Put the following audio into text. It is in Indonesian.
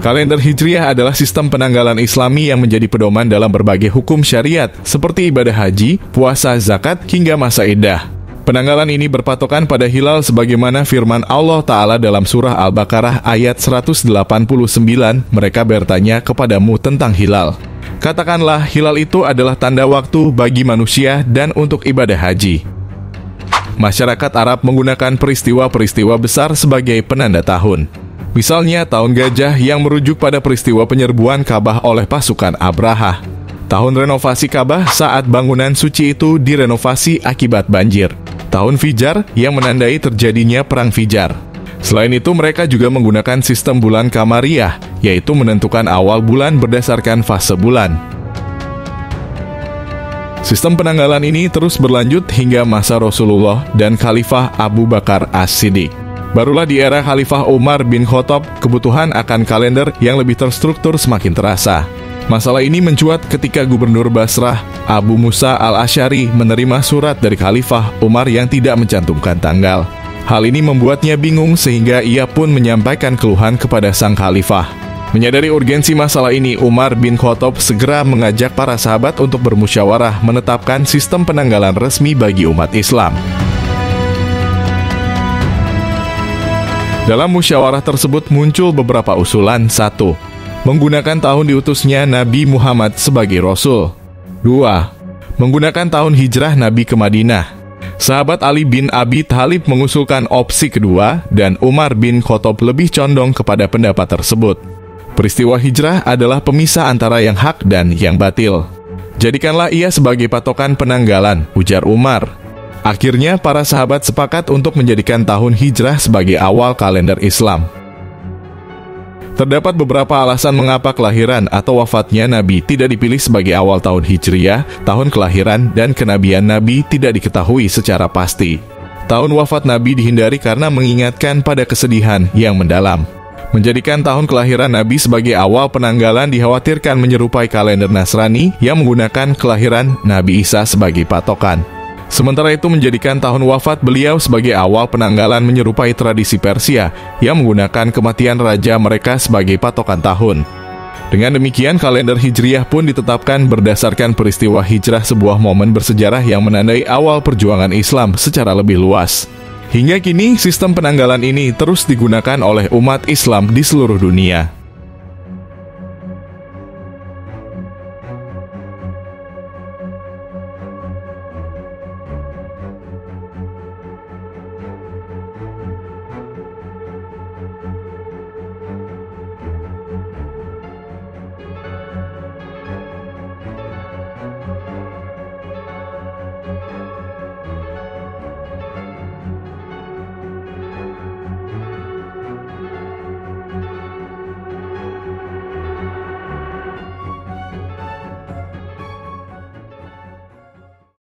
Kalender Hijriah adalah sistem penanggalan Islami yang menjadi pedoman dalam berbagai hukum syariat, seperti ibadah haji, puasa, zakat, hingga masa iddah. Penanggalan ini berpatokan pada hilal sebagaimana firman Allah Ta'ala dalam surah Al-Baqarah ayat 189, mereka bertanya kepadamu tentang hilal. Katakanlah, hilal itu adalah tanda waktu bagi manusia dan untuk ibadah haji. Masyarakat Arab menggunakan peristiwa-peristiwa besar sebagai penanda tahun. Misalnya tahun gajah yang merujuk pada peristiwa penyerbuan Ka'bah oleh pasukan Abraha. Tahun renovasi Ka'bah saat bangunan suci itu direnovasi akibat banjir. Tahun Fijar yang menandai terjadinya Perang Fijar. Selain itu mereka juga menggunakan sistem bulan Qamariyah, yaitu menentukan awal bulan berdasarkan fase bulan. Sistem penanggalan ini terus berlanjut hingga masa Rasulullah dan Khalifah Abu Bakar As-Siddiq. Barulah di era Khalifah Umar bin Khattab, kebutuhan akan kalender yang lebih terstruktur semakin terasa. Masalah ini mencuat ketika Gubernur Basrah, Abu Musa al-Asy'ari menerima surat dari Khalifah Umar yang tidak mencantumkan tanggal. Hal ini membuatnya bingung sehingga ia pun menyampaikan keluhan kepada sang Khalifah. Menyadari urgensi masalah ini, Umar bin Khattab segera mengajak para sahabat untuk bermusyawarah menetapkan sistem penanggalan resmi bagi umat Islam. Dalam musyawarah tersebut muncul beberapa usulan. 1. Menggunakan tahun diutusnya Nabi Muhammad sebagai Rasul. 2. Menggunakan tahun hijrah Nabi ke Madinah. Sahabat Ali bin Abi Thalib mengusulkan opsi kedua dan Umar bin Khattab lebih condong kepada pendapat tersebut. Peristiwa hijrah adalah pemisah antara yang hak dan yang batil. Jadikanlah ia sebagai patokan penanggalan, ujar Umar. Akhirnya, para sahabat sepakat untuk menjadikan tahun hijrah sebagai awal kalender Islam. Terdapat beberapa alasan mengapa kelahiran atau wafatnya Nabi tidak dipilih sebagai awal tahun Hijriah, tahun kelahiran dan kenabian Nabi tidak diketahui secara pasti. Tahun wafat Nabi dihindari karena mengingatkan pada kesedihan yang mendalam. Menjadikan tahun kelahiran Nabi sebagai awal penanggalan dikhawatirkan menyerupai kalender Nasrani yang menggunakan kelahiran Nabi Isa sebagai patokan. Sementara itu menjadikan tahun wafat beliau sebagai awal penanggalan menyerupai tradisi Persia yang menggunakan kematian raja mereka sebagai patokan tahun. Dengan demikian kalender Hijriah pun ditetapkan berdasarkan peristiwa hijrah, sebuah momen bersejarah yang menandai awal perjuangan Islam secara lebih luas. Hingga kini sistem penanggalan ini terus digunakan oleh umat Islam di seluruh dunia.